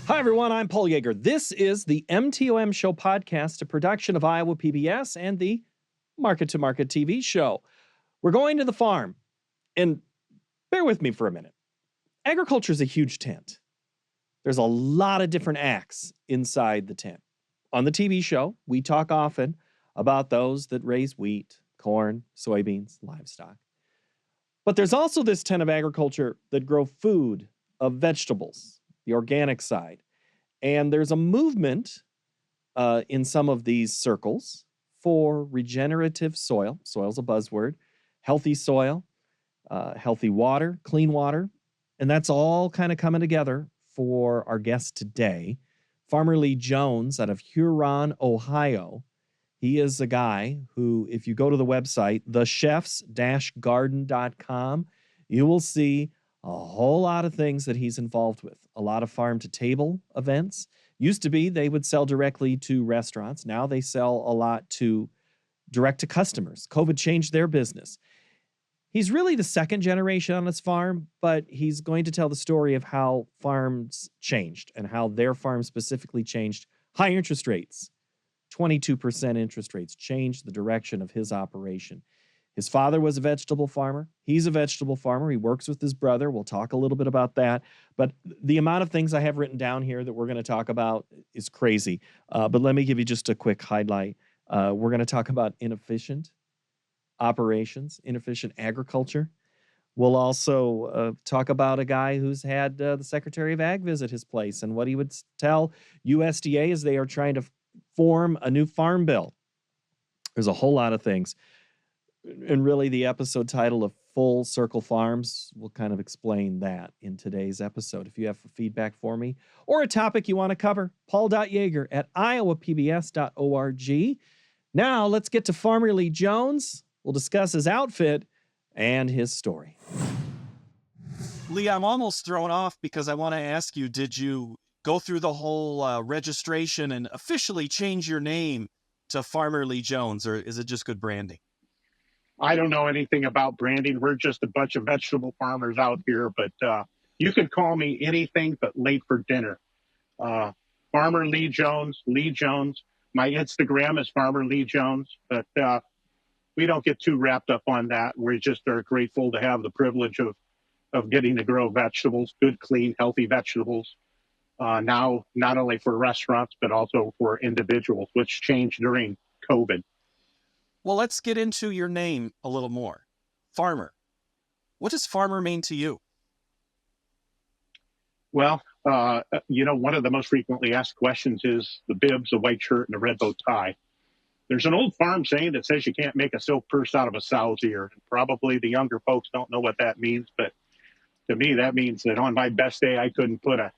Hi, everyone. I'm Paul Yeager. This is the MTOM Show podcast, a production of Iowa PBS and the Market to Market TV show. We're going to the farm, and bear with me for a minute. Agriculture is a huge tent. There's a lot of different acts inside the tent. On the TV show, we talk often about those that raise wheat, corn, soybeans, livestock. But there's also this tent of agriculture that grow food, of vegetables, the organic side. And there's a movement in some of these circles for regenerative soil. Soil's a buzzword. Healthy soil, healthy water, clean water. And that's all kind of coming together for our guest today, Farmer Lee Jones out of Huron, Ohio. He is a guy who, if you go to the website, thechefs-garden.com, you will see a whole lot of things that he's involved with. A lot of farm-to-table events. Used to be they would sell directly to restaurants. Now they sell a lot to direct to customers. COVID changed their business. He's really the second generation on his farm, but he's going to tell the story of how farms changed and how their farm specifically changed. High interest rates, 22% interest rates, changed the direction of his operation. His father was a vegetable farmer. He's a vegetable farmer. He works with his brother. We'll talk a little bit about that. But the amount of things I have written down here that we're going to talk about is crazy. But let me give you just a quick highlight. We're going to talk about inefficient operations, inefficient agriculture. We'll also talk about a guy who's had the Secretary of Ag visit his place and what he would tell USDA as they are trying to form a new farm bill. There's a whole lot of things. And really the episode title of Full Circle Farms will kind of explain that in today's episode. If you have feedback for me or a topic you want to cover, paul.yeager@iowapbs.org. Now let's get to Farmer Lee Jones. We'll discuss his outfit and his story. Lee, I'm almost thrown off because I want to ask you, did you go through the whole registration and officially change your name to Farmer Lee Jones, or is it just good branding? I don't know anything about branding. We're just a bunch of vegetable farmers out here, but you can call me anything but late for dinner. Farmer Lee Jones, Lee Jones. My Instagram is Farmer Lee Jones, but we don't get too wrapped up on that. We just are grateful to have the privilege of getting to grow vegetables, good, clean, healthy vegetables. Now, not only for restaurants, but also for individuals, which changed during COVID. Well, let's get into your name a little more. Farmer. What does farmer mean to you? Well, one of the most frequently asked questions is the bibs, the white shirt, and the red bow tie. There's an old farm saying that says you can't make a silk purse out of a sow's ear. Probably the younger folks don't know what that means, but to me, that means that on my best day, I couldn't put a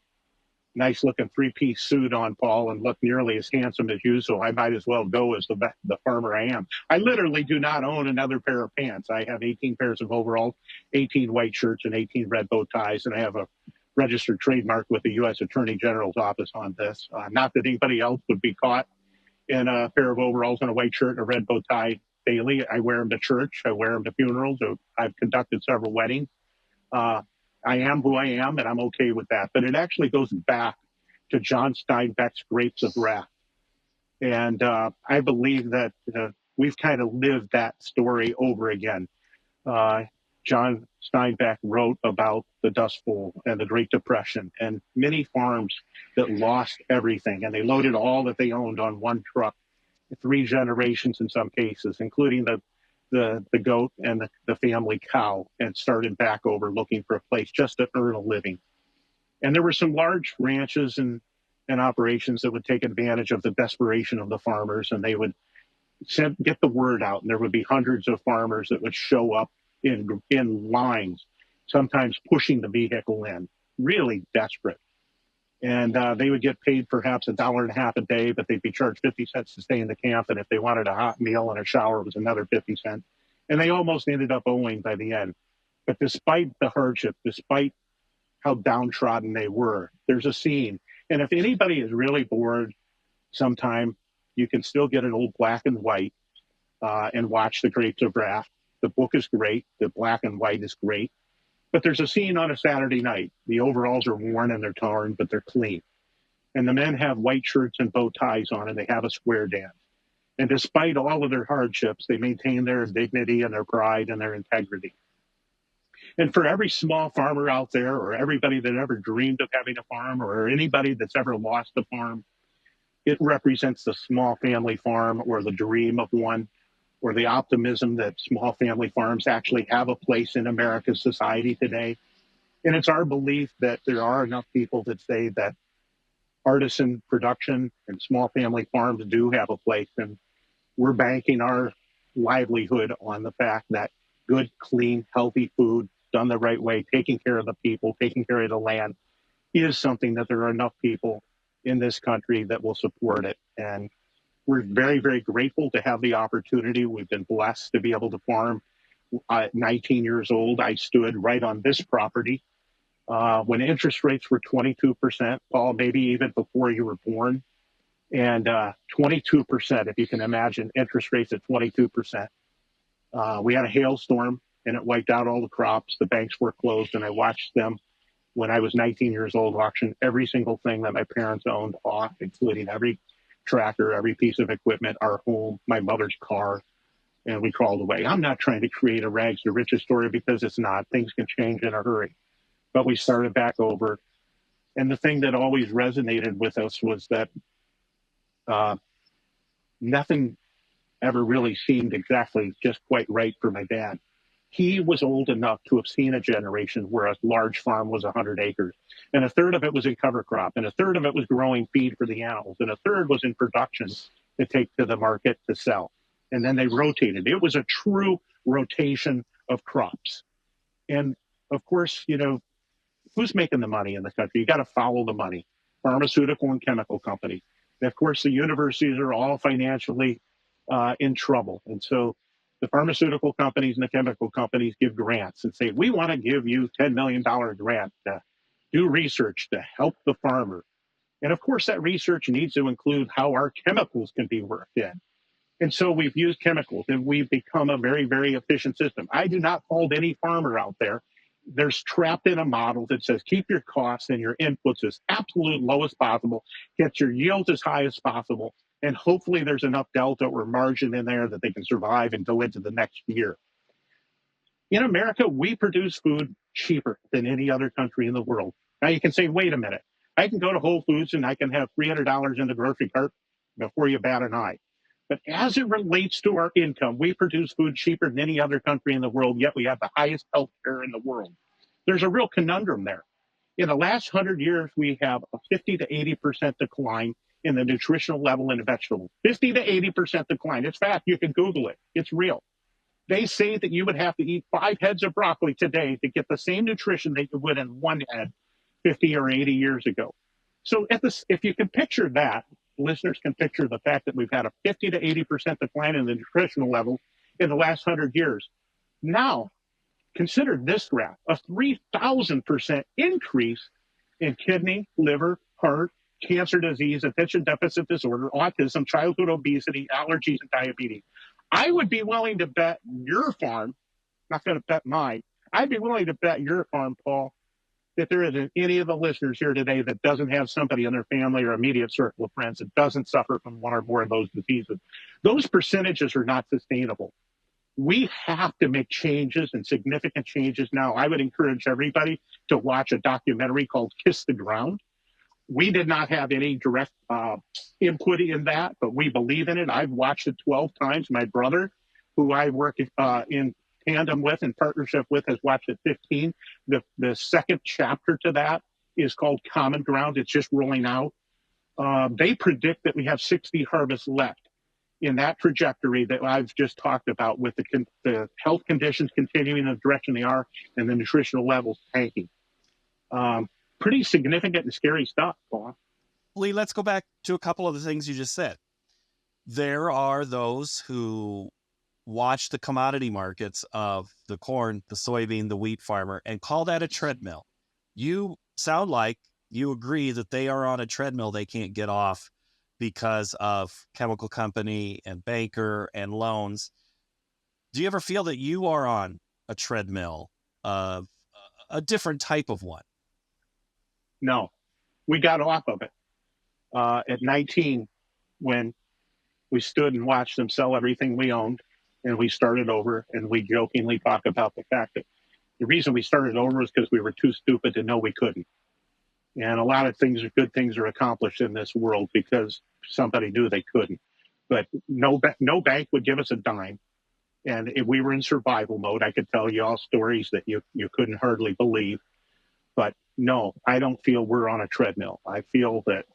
nice looking three-piece suit on, Paul, and look nearly as handsome as you, so I might as well go as the farmer I am. I literally do not own another pair of pants. I have 18 pairs of overalls, 18 white shirts, and 18 red bow ties, and I have a registered trademark with the U.S. Attorney General's office on this. Not that anybody else would be caught in a pair of overalls and a white shirt and a red bow tie daily. I wear them to church. I wear them to funerals. I've conducted several weddings. I am who I am, and I'm okay with that. But it actually goes back to John Steinbeck's Grapes of Wrath. And I believe that we've kind of lived that story over again. John Steinbeck wrote about the Dust Bowl and the Great Depression and many farms that lost everything. And they loaded all that they owned on one truck, 3 generations in some cases, including the goat and the family cow, and started back over looking for a place just to earn a living. And there were some large ranches and operations that would take advantage of the desperation of the farmers, and they would get the word out, and there would be hundreds of farmers that would show up in lines, sometimes pushing the vehicle in, really desperate. And they would get paid perhaps $1.50 a day, but they'd be charged 50 cents to stay in the camp. And if they wanted a hot meal and a shower, it was another 50 cents. And they almost ended up owing by the end. But despite the hardship, despite how downtrodden they were, there's a scene. And if anybody is really bored sometime, you can still get an old black and white and watch the Grapes of Wrath. The book is great. The black and white is great. But there's a scene on a Saturday night. The overalls are worn and they're torn, but they're clean. And the men have white shirts and bow ties on, and they have a square dance. And despite all of their hardships, they maintain their dignity and their pride and their integrity. And for every small farmer out there, or everybody that ever dreamed of having a farm, or anybody that's ever lost a farm, it represents the small family farm, or the dream of one, or the optimism that small family farms actually have a place in America's society today. And it's our belief that there are enough people that say that artisan production and small family farms do have a place. And we're banking our livelihood on the fact that good, clean, healthy food done the right way, taking care of the people, taking care of the land, is something that there are enough people in this country that will support it. And we're very, very grateful to have the opportunity. We've been blessed to be able to farm. At 19 years old, I stood right on this property when interest rates were 22%, Paul, maybe even before you were born. And 22%, if you can imagine, interest rates at 22%. We had a hailstorm and it wiped out all the crops. The banks were closed, and I watched them when I was 19 years old auction every single thing that my parents owned off, including every tractor, every piece of equipment, our home, my mother's car, and we crawled away. I'm not trying to create a rags to riches story, because it's not. Things can change in a hurry. But we started back over. And the thing that always resonated with us was that nothing ever really seemed exactly just quite right for my dad. He was old enough to have seen a generation where a large farm was 100 acres, and a third of it was in cover crop, and a third of it was growing feed for the animals, and a third was in production to take to the market to sell. And then they rotated. It was a true rotation of crops. And of course, who's making the money in the country? You got to follow the money. Pharmaceutical and chemical companies. And of course, the universities are all financially in trouble. And so the pharmaceutical companies and the chemical companies give grants and say, we want to give you $10 million grant to do research to help the farmer. And of course, that research needs to include how our chemicals can be worked in. And so we've used chemicals, and we've become a very, very efficient system. I do not fault any farmer out there. There's trapped in a model that says keep your costs and your inputs as absolute low as possible, get your yields as high as possible, and hopefully there's enough delta or margin in there that they can survive and go into the next year. In America, we produce food cheaper than any other country in the world. Now you can say, wait a minute, I can go to Whole Foods and I can have $300 in the grocery cart before you bat an eye. But as it relates to our income, we produce food cheaper than any other country in the world, yet we have the highest health care in the world. There's a real conundrum there. In the last 100 years, we have a 50 to 80% decline in the nutritional level in vegetables. 50 to 80% decline. It's fact. You can Google it. It's real. They say that you would have to eat 5 heads of broccoli today to get the same nutrition that you would in 1 head 50 or 80 years ago. So if you can picture that, listeners can picture the fact that we've had a 50 to 80% decline in the nutritional level in the last 100 years. Now, consider this graph, a 3,000% increase in kidney, liver, heart, cancer disease, attention deficit disorder, autism, childhood obesity, allergies, and diabetes. I would be willing to bet your farm, not going to bet mine, I'd be willing to bet your farm, Paul, that there isn't any of the listeners here today that doesn't have somebody in their family or immediate circle of friends that doesn't suffer from one or more of those diseases. Those percentages are not sustainable. We have to make changes, and significant changes now. I would encourage everybody to watch a documentary called Kiss the Ground. We did not have any direct input in that, but we believe in it. I've watched it 12 times. My brother, who I work in tandem with, in partnership with, has watched it 15. The second chapter to that is called Common Ground. It's just rolling out. They predict that we have 60 harvests left in that trajectory that I've just talked about, with the health conditions continuing in the direction they are and the nutritional levels tanking. Pretty significant and scary stuff, Paul. Lee, let's go back to a couple of the things you just said. There are those who watch the commodity markets of the corn, the soybean, the wheat farmer, and call that a treadmill. You sound like you agree that they are on a treadmill they can't get off because of chemical company and banker and loans. Do you ever feel that you are on a treadmill, a different type of one? No, we got off of it. At 19, when we stood and watched them sell everything we owned, and we started over, and we jokingly talk about the fact that the reason we started over was because we were too stupid to know we couldn't. And a lot of things, good things, are accomplished in this world because somebody knew they couldn't. But no bank would give us a dime, and if we were in survival mode. I could tell you all stories that you couldn't hardly believe. But no, I don't feel we're on a treadmill. I feel that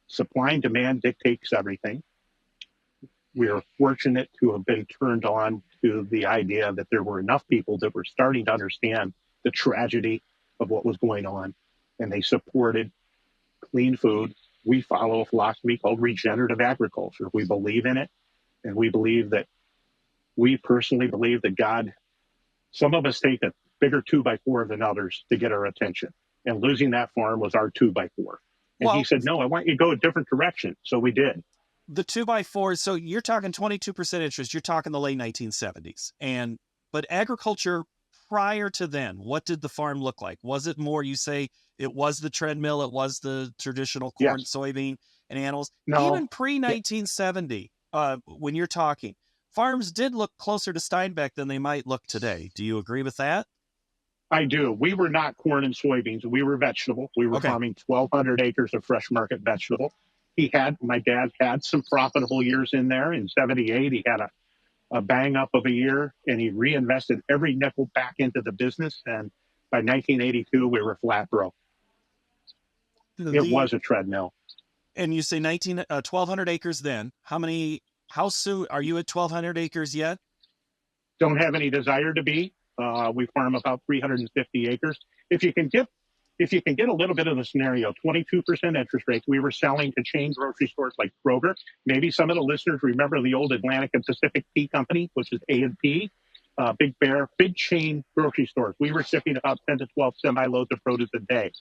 supply and demand dictates everything. We are fortunate to have been turned on to the idea that there were enough people that were starting to understand the tragedy of what was going on, and they supported clean food. We follow a philosophy called regenerative agriculture. We believe in it, and we personally believe that God, some of us take a bigger 2x4 than others to get our attention. And losing that farm was our 2x4. And he said, no, I want you to go a different direction. So we did. The 2x4, so you're talking 22% interest, you're talking the late 1970s. But agriculture prior to then, what did the farm look like? Was it more, you say it was the treadmill, it was the traditional corn, yes, soybean, and animals? No. Even pre-1970, when you're talking, farms did look closer to Steinbeck than they might look today. Do you agree with that? I do. We were not corn and soybeans. We were vegetable. We were farming 1,200 acres of fresh market vegetable. My dad had some profitable years in there. In 78, he had a bang up of a year, and he reinvested every nickel back into the business. And by 1982, we were flat broke. It was a treadmill. And you say 1,200 acres then. How soon are you at 1,200 acres yet? Don't have any desire to be. We farm about 350 acres. If you can get a little bit of the scenario, 22% interest rates, we were selling to chain grocery stores like Kroger. Maybe some of the listeners remember the old Atlantic and Pacific Tea Company, which is A&P, Big Bear, big chain grocery stores. We were shipping about 10 to 12 semi-loads of produce a day.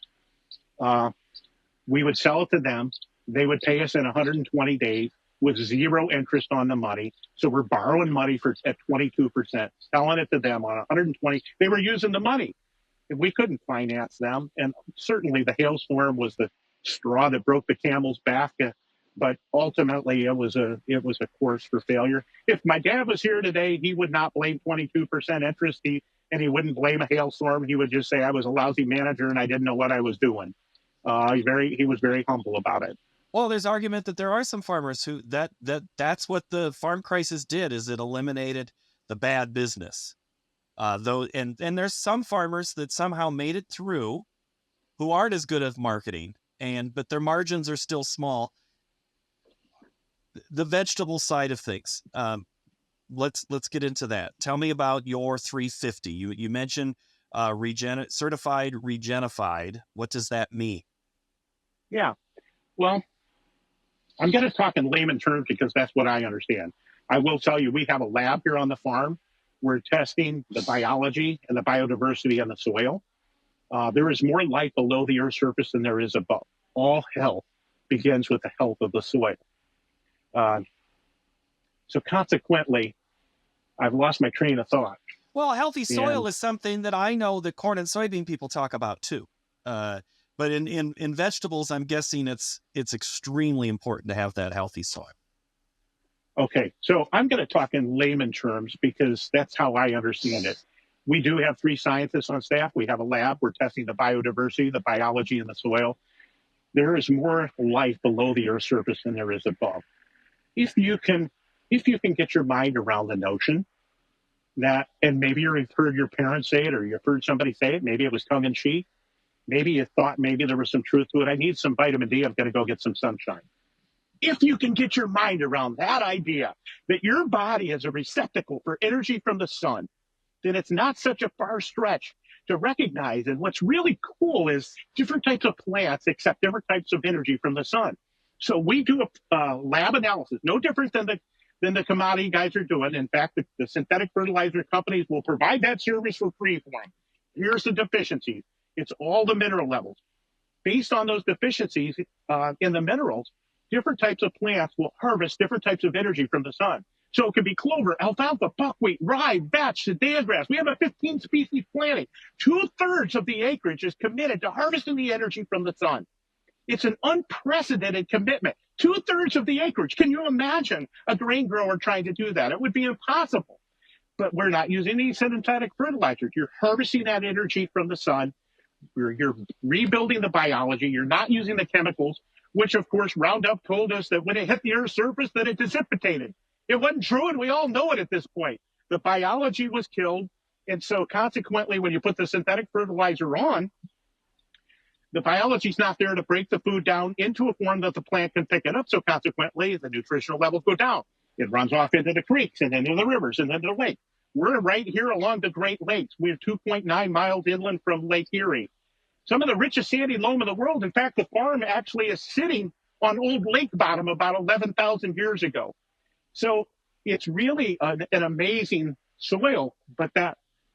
We would sell it to them. They would pay us in 120 days with zero interest on the money. So we're borrowing money at 22%, selling it to them on 120. They were using the money. And we couldn't finance them. And certainly the hailstorm was the straw that broke the camel's back. But ultimately, it was a course for failure. If my dad was here today, he would not blame 22% interest. And he wouldn't blame a hailstorm. He would just say I was a lousy manager and I didn't know what I was doing. He was very humble about it. Well, there's argument that there are some farmers who that's what the farm crisis did, is it eliminated the bad business. And there's some farmers that somehow made it through who aren't as good at marketing, but their margins are still small. The vegetable side of things. Let's get into that. Tell me about your 350. You mentioned certified Regenified. What does that mean? Yeah. Well, I'm going to talk in layman terms because that's what I understand. I will tell you, we have a lab here on the farm. We're testing the biology and the biodiversity in the soil. There is more life below the Earth's surface than there is above. All health begins with the health of the soil. So consequently, I've lost my train of thought. Well, healthy soil is something that I know that corn and soybean people talk about too. But in vegetables, I'm guessing it's extremely important to have that healthy soil. Okay, so I'm going to talk in layman terms because that's how I understand it. We do have 3 scientists on staff. We have a lab. We're testing the biodiversity, the biology in the soil. There is more life below the Earth's surface than there is above. If you can get your mind around the notion that, and maybe you've heard your parents say it or you've heard somebody say it, maybe it was tongue in cheek. Maybe you thought maybe there was some truth to it. I need some vitamin D. I'm going to go get some sunshine. If you can get your mind around that idea that your body is a receptacle for energy from the sun, then it's not such a far stretch to recognize. And what's really cool is different types of plants accept different types of energy from the sun. So we do a lab analysis, no different than the commodity guys are doing. In fact, the synthetic fertilizer companies will provide that service for free for them. Here's the deficiencies. It's all the mineral levels. Based on those deficiencies in the minerals, different types of plants will harvest different types of energy from the sun. So it could be clover, alfalfa, buckwheat, rye, vetch, sedan grass. We have a 15 species planting. 2/3 of the acreage is committed to harvesting the energy from the sun. It's an unprecedented commitment. 2/3 of the acreage. Can you imagine a grain grower trying to do that? It would be impossible. But we're not using any synthetic fertilizers. You're harvesting that energy from the sun. You're rebuilding the biology. You're not using the chemicals, which of course Roundup told us that when it hit the Earth's surface that it dissipated. It wasn't true, and we all know it at this point. The biology was killed, and so consequently, when you put the synthetic fertilizer on, the biology's not there to break the food down into a form that the plant can pick it up. So consequently, the nutritional levels go down. It runs off into the creeks and into the rivers and into the lake. We're right here along the Great Lakes. We're 2.9 miles inland from Lake Erie. Some of the richest sandy loam in the world. In fact, the farm actually is sitting on old lake bottom about 11,000 years ago. So it's really an amazing soil, but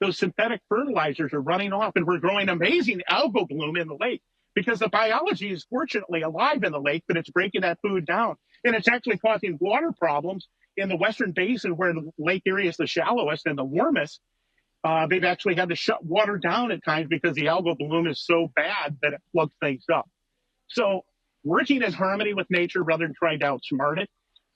those synthetic fertilizers are running off, and we're growing amazing algal bloom in the lake because the biology is fortunately alive in the lake, but it's breaking that food down. And it's actually causing water problems in the Western Basin where the Lake Erie is the shallowest and the warmest. They've actually had to shut water down at times because the algal bloom is so bad that it plugs things up. So working in harmony with nature rather than trying to outsmart it.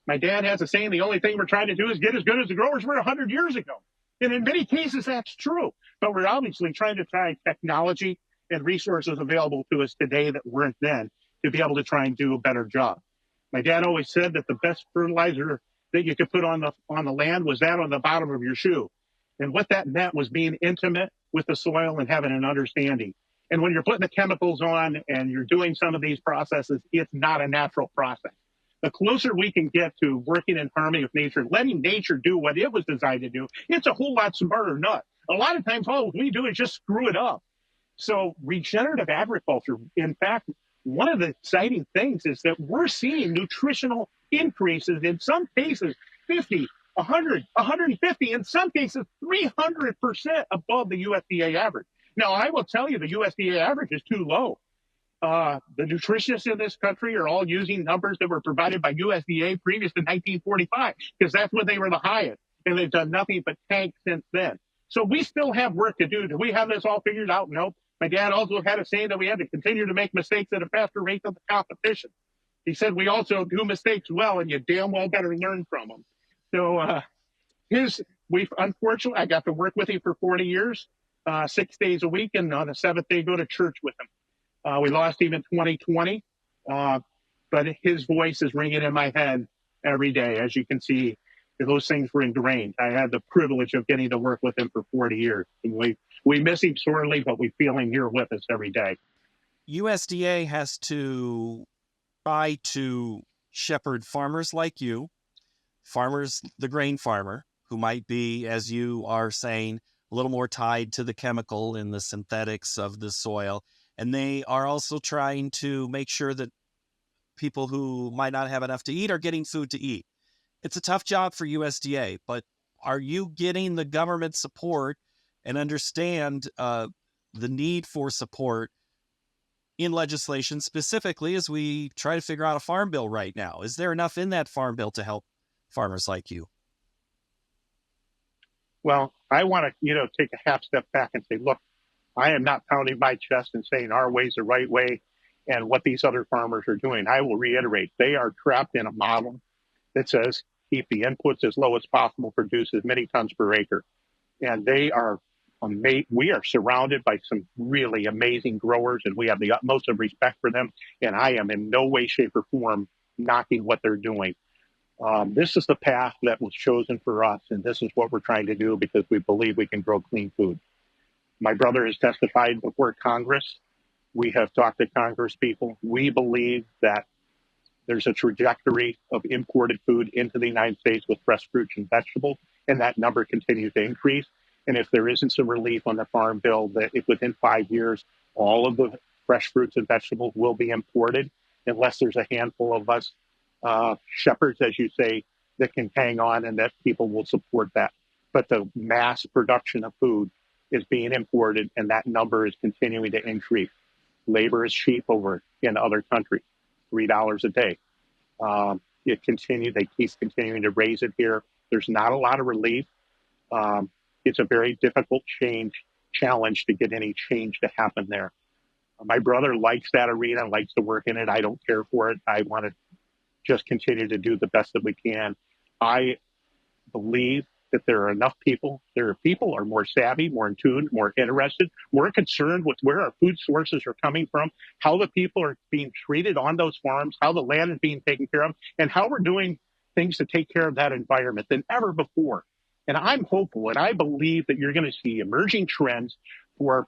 My dad has a saying, the only thing we're trying to do is get as good as the growers were 100 years ago. And in many cases, that's true. But we're obviously trying to find technology and resources available to us today that weren't then to be able to try and do a better job. My dad always said that the best fertilizer that you could put on the land was that on the bottom of your shoe. And what that meant was being intimate with the soil and having an understanding. And when you're putting the chemicals on and you're doing some of these processes, it's not a natural process. The closer we can get to working in harmony with nature, letting nature do what it was designed to do, it's a whole lot smarter than us. A lot of times, all we do is just screw it up. So regenerative agriculture, in fact, one of the exciting things is that we're seeing nutritional increases, in some cases 50, 100, 150, in some cases 300% above the USDA average. Now, I will tell you the USDA average is too low. The nutritionists in this country are all using numbers that were provided by USDA previous to 1945 because that's when they were the highest, and they've done nothing but tank since then. So we still have work to do. Do we have this all figured out? No. My dad also had a saying that we had to continue to make mistakes at a faster rate than the competition. He said we also do mistakes well, and you damn well better learn from them. So unfortunately, I got to work with him for 40 years, 6 days a week, and on the seventh day, go to church with him. We lost him in 2020, but his voice is ringing in my head every day. As you can see, those things were ingrained. I had the privilege of getting to work with him for 40 years. And we miss him sorely, but we feel him here with us every day. USDA has to try to shepherd farmers like you, farmers, the grain farmer, who might be, as you are saying, a little more tied to the chemical and the synthetics of the soil. And they are also trying to make sure that people who might not have enough to eat are getting food to eat. It's a tough job for USDA, but are you getting the government support and understand the need for support in legislation, specifically as we try to figure out a farm bill right now? Is there enough in that farm bill to help farmers like you? Well, I want to, take a half step back and say, look, I am not pounding my chest and saying our way is the right way and what these other farmers are doing. I will reiterate, they are trapped in a model that says keep the inputs as low as possible, produce as many tons per acre. And we are surrounded by some really amazing growers, and we have the utmost of respect for them. And I am in no way, shape, or form knocking what they're doing. This is the path that was chosen for us, and this is what we're trying to do because we believe we can grow clean food. My brother has testified before Congress. We have talked to Congress people. We believe that there's a trajectory of imported food into the United States with fresh fruits and vegetables, and that number continues to increase. And if there isn't some relief on the farm bill, that if within 5 years, all of the fresh fruits and vegetables will be imported, unless there's a handful of us shepherds, as you say, that can hang on and that people will support that. But the mass production of food is being imported, and that number is continuing to increase. Labor is cheap over in other countries, $3 a day. They keep continuing to raise it here. There's not a lot of relief. It's a very difficult challenge to get any change to happen there. My brother likes that arena, likes to work in it. I don't care for it. I want to just continue to do the best that we can. I believe that there are enough people. There are people are more savvy, more in tune, more interested, more concerned with where our food sources are coming from, how the people are being treated on those farms, how the land is being taken care of, and how we're doing things to take care of that environment than ever before. And I'm hopeful, and I believe that you're going to see emerging trends for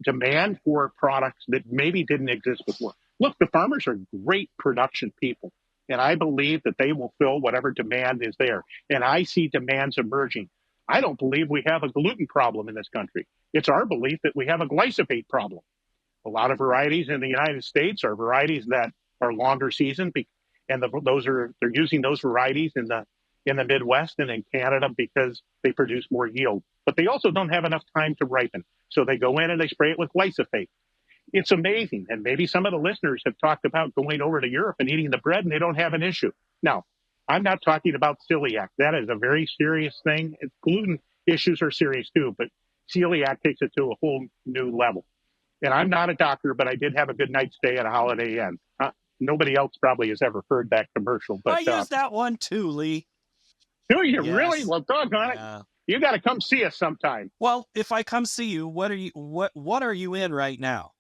demand for products that maybe didn't exist before. Look, the farmers are great production people, and I believe that they will fill whatever demand is there. And I see demands emerging. I don't believe we have a gluten problem in this country. It's our belief that we have a glyphosate problem. A lot of varieties in the United States are varieties that are longer season, and they're using those varieties in the Midwest and in Canada because they produce more yield. But they also don't have enough time to ripen. So they go in and they spray it with glyphosate. It's amazing. And maybe some of the listeners have talked about going over to Europe and eating the bread and they don't have an issue. Now, I'm not talking about celiac. That is a very serious thing. Gluten issues are serious too, but celiac takes it to a whole new level. And I'm not a doctor, but I did have a good night's stay at a Holiday Inn. Nobody else probably has ever heard that commercial. But I use that one too, Lee. Do you Yes. really? Well, doggone it. You got to come see us sometime. Well, if I come see you, what are you in right now?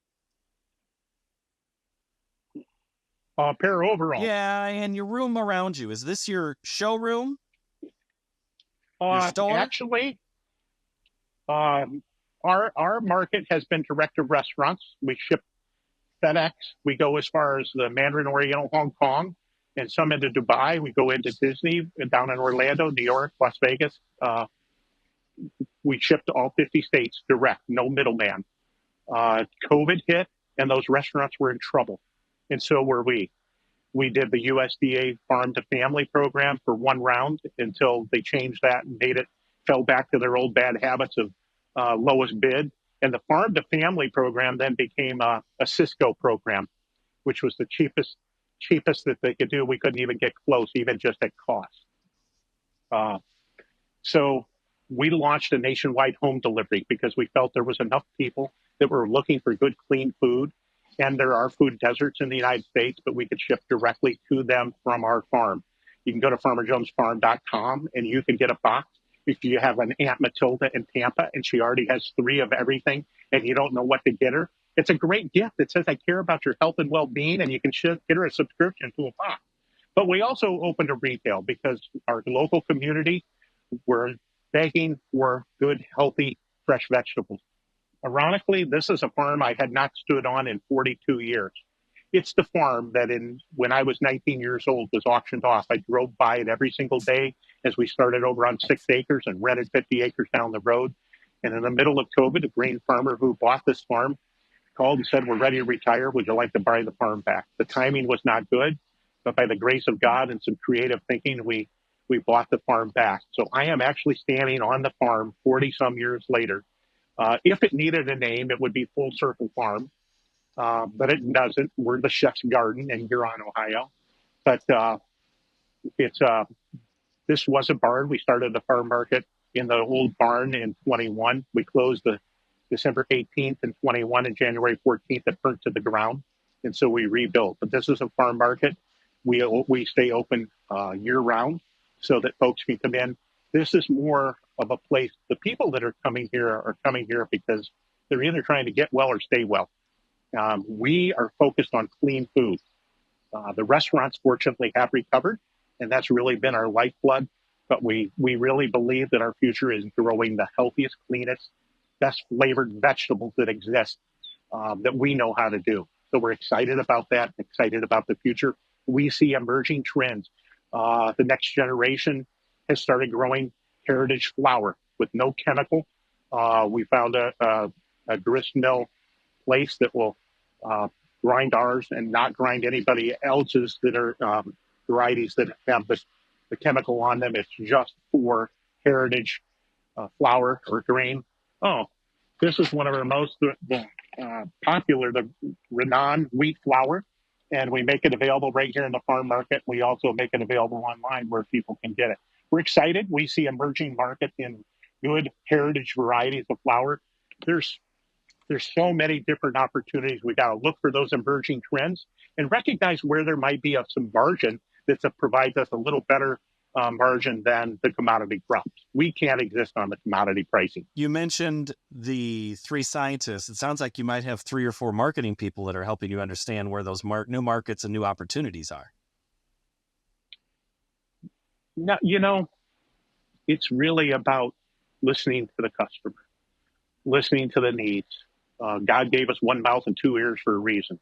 A pair of overalls. Yeah, and your room around you. Is this your showroom? Your store? Actually, our market has been direct to restaurants. We ship FedEx. We go as far as the Mandarin Oriental, Hong Kong, and some into Dubai. We go into Disney, down in Orlando, New York, Las Vegas. We ship to all 50 states direct, no middleman. COVID hit, and those restaurants were in trouble. And so were we. We did the USDA Farm to Family program for one round until they changed that and fell back to their old bad habits of lowest bid. And the Farm to Family program then became a Cisco program, which was the cheapest that they could do. We couldn't even get close, even just at cost. So we launched a nationwide home delivery because we felt there was enough people that were looking for good, clean food. And there are food deserts in the United States, but we could ship directly to them from our farm. You can go to farmerjonesfarm.com and you can get a box. If you have an Aunt Matilda in Tampa and she already has 3 of everything and you don't know what to get her, it's a great gift that says, I care about your health and well-being, and you can get her a subscription to a box. But we also opened a retail because our local community were begging for good, healthy, fresh vegetables. Ironically, this is a farm I had not stood on in 42 years. It's the farm that when I was 19 years old was auctioned off. I drove by it every single day as we started over on 6 acres and rented 50 acres down the road. And in the middle of COVID, a grain farmer who bought this farm called and said, we're ready to retire. Would you like to buy the farm back? The timing was not good, but by the grace of God and some creative thinking, we bought the farm back. So I am actually standing on the farm 40 some years later. If it needed a name, it would be Full Circle Farm, but it doesn't. We're the Chef's Garden in Huron, Ohio. But this was a barn. We started the farm market in the old barn in 21. We closed the December 18th and 21 and January 14th. It burnt to the ground, and so we rebuilt. But this is a farm market. We stay open year round so that folks can come in. This is more of a place. The people that are coming here because they're either trying to get well or stay well. We are focused on clean food. The restaurants, fortunately, have recovered, and that's really been our lifeblood. But we really believe that our future is growing the healthiest, cleanest, best flavored vegetables that exist that we know how to do. So we're excited about that, excited about the future. We see emerging trends. The next generation has started growing heritage flour with no chemical. We found a grist mill place that will grind ours and not grind anybody else's that are varieties that have the chemical on them. It's just for heritage flour or grain. Oh, this is one of our most popular, the Renan wheat flour. And we make it available right here in the farm market. We also make it available online where people can get it. We're excited. We see emerging market in good heritage varieties of flour. There's There's so many different opportunities. We got to look for those emerging trends and recognize where there might be some margin that provides us a little better margin than the commodity crops. We can't exist on the commodity pricing. You mentioned the 3 scientists. It sounds like you might have 3 or 4 marketing people that are helping you understand where those new markets and new opportunities are. No, it's really about listening to the customer, listening to the needs. God gave us one mouth and 2 ears for a reason.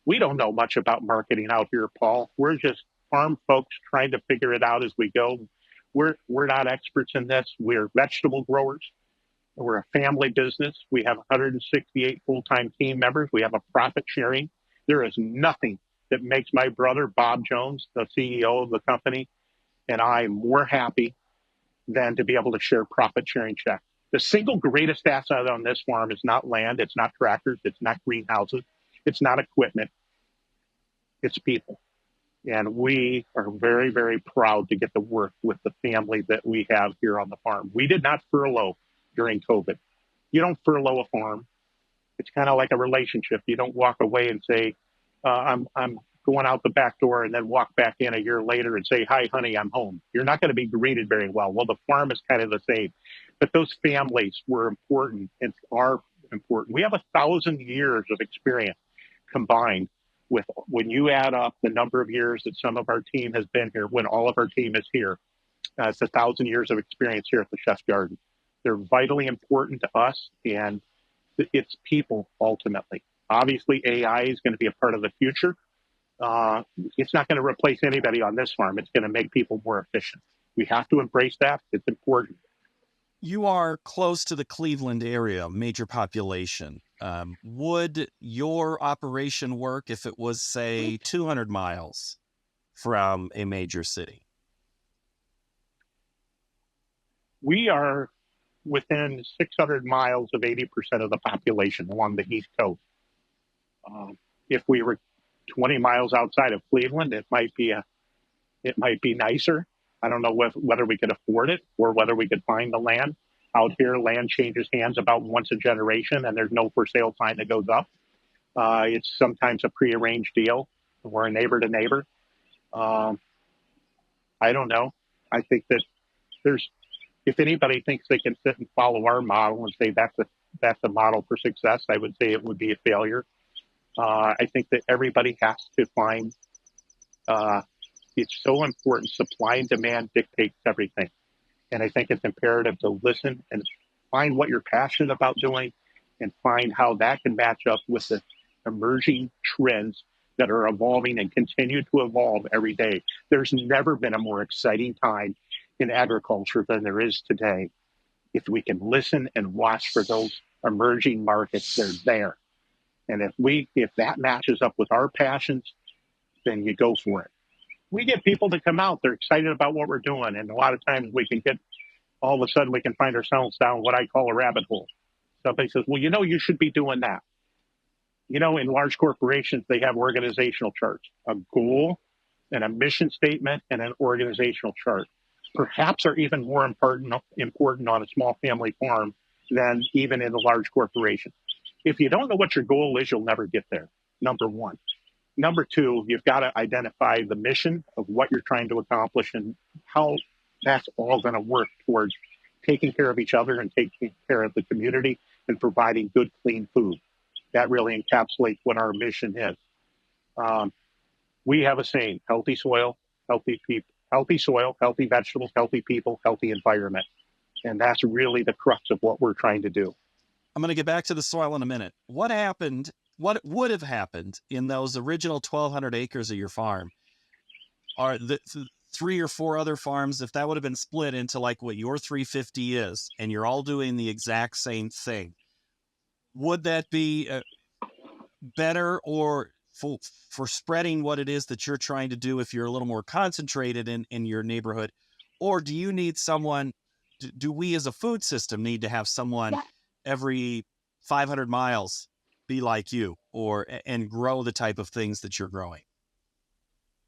We don't know much about marketing out here, Paul. We're just farm folks trying to figure it out as we go. We're not experts in this. We're vegetable growers. We're a family business. We have 168 full-time team members. We have a profit sharing. There is nothing that makes my brother, Bob Jones, the CEO of the company, and I more happy than to be able to share profit sharing checks. The single greatest asset on this farm is not land, it's not tractors, it's not greenhouses, it's not equipment, it's people. And we are very, very proud to get to work with the family that we have here on the farm. We did not furlough during COVID. You don't furlough a farm. It's kind of like a relationship. You don't walk away and say, I'm going out the back door and then walk back in a year later and say, hi, honey, I'm home. You're not going to be greeted very well. Well, the farm is kind of the same. But those families were important and are important. We have 1,000 years of experience combined with, when you add up the number of years that some of our team has been here, when all of our team is here, it's 1,000 years of experience here at the Chef's Garden. They're vitally important to us, and it's people ultimately. Obviously, AI is going to be a part of the future. It's not going to replace anybody on this farm. It's going to make people more efficient. We have to embrace that. It's important. You are close to the Cleveland area, major population. Would your operation work if it was, say, 200 miles from a major city? We are within 600 miles of 80% of the population along the East Coast. If we were 20 miles outside of Cleveland, it might be nicer. I don't know whether we could afford it or whether we could find the land. Out here, land changes hands about once a generation, and there's no for sale sign that goes up. It's sometimes a prearranged deal. We're a neighbor to neighbor. I don't know. I think that if anybody thinks they can sit and follow our model and say that's a model for success, I would say it would be a failure. I think that everybody has to find, it's so important. Supply and demand dictates everything. And I think it's imperative to listen and find what you're passionate about doing and find how that can match up with the emerging trends that are evolving and continue to evolve every day. There's never been a more exciting time in agriculture than there is today. If we can listen and watch for those emerging markets, they're there. And if that matches up with our passions, then you go for it. We get people to come out. They're excited about what we're doing. And a lot of times all of a sudden we can find ourselves down what I call a rabbit hole. Somebody says, well, you should be doing that. In large corporations, they have organizational charts, a goal and a mission statement and an organizational chart. Perhaps are even more important on a small family farm than even in a large corporation. If you don't know what your goal is, you'll never get there, number one. Number two, you've got to identify the mission of what you're trying to accomplish and how that's all going to work towards taking care of each other and taking care of the community and providing good, clean food. That really encapsulates what our mission is. We have a saying, healthy soil, healthy people. Healthy soil, healthy vegetables, healthy people, healthy environment. And that's really the crux of what we're trying to do. I'm going to get back to the soil in a minute. What would have happened in those original 1,200 acres of your farm? Are the 3 or 4 other farms, if that would have been split into like what your 350 is, and you're all doing the exact same thing, would that be better or for spreading what it is that you're trying to do if you're a little more concentrated in your neighborhood? Or do you need someone, do we as a food system need to have someone every 500 miles be like you and grow the type of things that you're growing?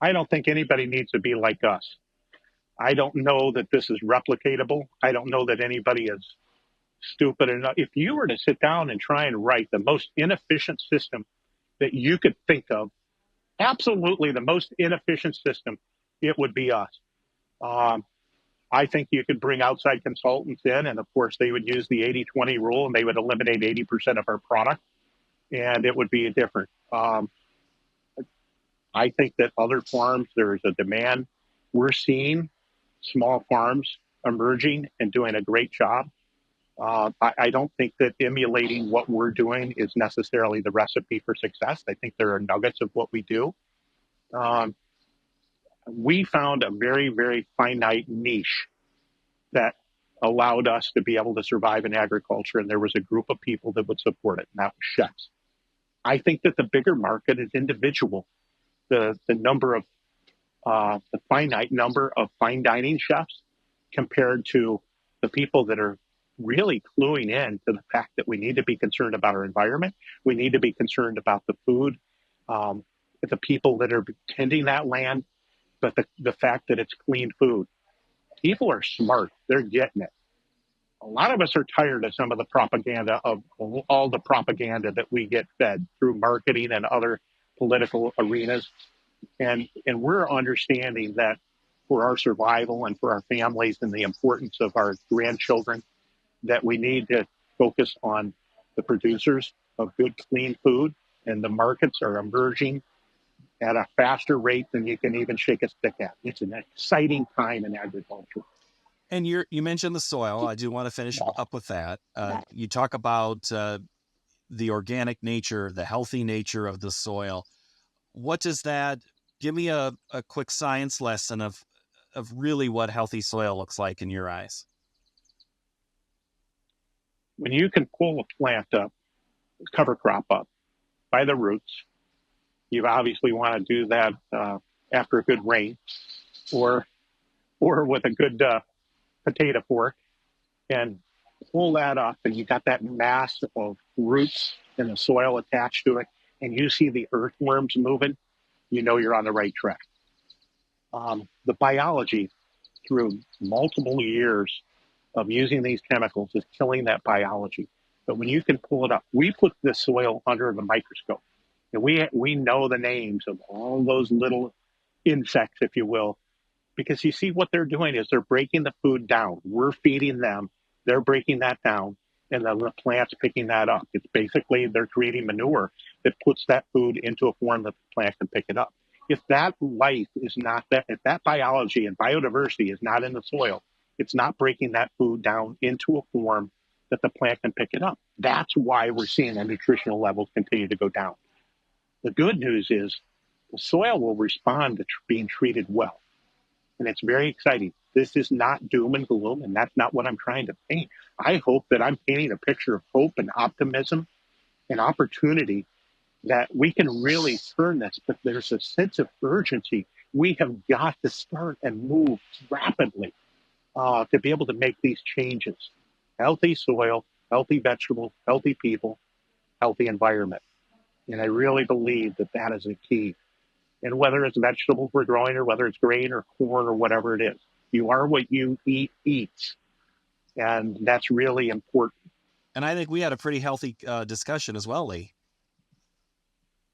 I don't think anybody needs to be like us. I don't know that this is replicatable. I don't know that anybody is stupid enough. If you were to sit down and try and write the most inefficient system that you could think of, absolutely the most inefficient system, it would be us. I think you could bring outside consultants in, and of course, they would use the 80-20 rule, and they would eliminate 80% of our product, and it would be different. I think that other farms, there's a demand. We're seeing small farms emerging and doing a great job. I don't think that emulating what we're doing is necessarily the recipe for success. I think there are nuggets of what we do. We found a very, very finite niche that allowed us to be able to survive in agriculture, and there was a group of people that would support it, and that was chefs. I think that the bigger market is individual. The number of the finite number of fine dining chefs compared to the people that are really cluing in to the fact that we need to be concerned about our environment. We need to be concerned about the food, the people that are tending that land, but the fact that it's clean food. People are smart. They're getting it. A lot of us are tired of some of the propaganda, of all the propaganda that we get fed through marketing and other political arenas. And we're understanding that for our survival and for our families and the importance of our grandchildren, that we need to focus on the producers of good, clean food, and the markets are emerging at a faster rate than you can even shake a stick at. It's an exciting time in agriculture. And you mentioned the soil. I do want to finish up with that. You talk about the organic nature, the healthy nature of the soil. What does that, give me a quick science lesson of really what healthy soil looks like in your eyes. When you can pull a plant up, cover crop up by the roots, you obviously want to do that after a good rain or with a good potato fork, and pull that up, and you got that mass of roots in the soil attached to it, and you see the earthworms moving, you know you're on the right track. The biology, through multiple years of using these chemicals, is killing that biology. But when you can pull it up, we put the soil under the microscope, and we know the names of all those little insects, if you will, because you see what they're doing is they're breaking the food down. We're feeding them, they're breaking that down, and the plant's picking that up. It's basically they're creating manure that puts that food into a form that the plant can pick it up. If that life is not that, if that biology and biodiversity is not in the soil, it's not breaking that food down into a form that the plant can pick it up. That's why we're seeing the nutritional levels continue to go down. The good news is the soil will respond to being treated well. And it's very exciting. This is not doom and gloom, and that's not what I'm trying to paint. I hope that I'm painting a picture of hope and optimism and opportunity, that we can really turn this, but there's a sense of urgency. We have got to start and move rapidly to be able to make these changes. Healthy soil, healthy vegetables, healthy people, healthy environment. And I really believe that that is a key. And whether it's vegetables we're growing, or whether it's grain or corn or whatever it is, you are what you eat. And that's really important. And I think we had a pretty healthy discussion as well, Lee.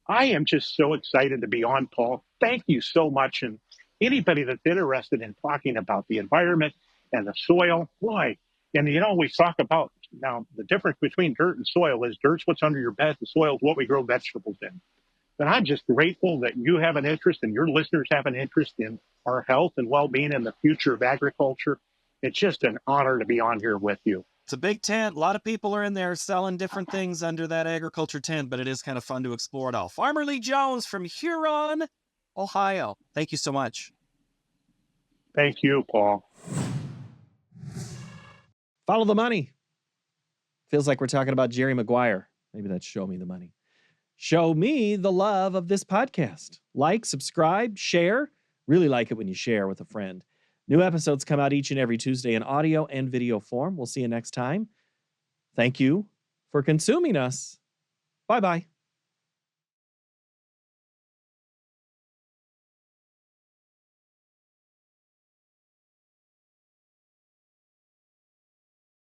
I am just so excited to be on, Paul. Thank you so much. And anybody that's interested in talking about the environment and the soil, boy, and we talk about now the difference between dirt and soil is dirt's what's under your bed, the soil is what we grow vegetables in. And I'm just grateful that you have an interest and your listeners have an interest in our health and well-being and the future of agriculture. It's just an honor to be on here with you. It's a big tent. A lot of people are in there selling different things under that agriculture tent, but it is kind of fun to explore it all. Farmer Lee Jones from Huron, Ohio. Thank you so much. Thank you, Paul. Follow the money. Feels like we're talking about Jerry Maguire. Maybe that's Show Me the Money. Show me the love of this podcast. Like, subscribe, share. Really like it when you share with a friend. New episodes come out each and every Tuesday in audio and video form. We'll see you next time. Thank you for consuming us. Bye-bye.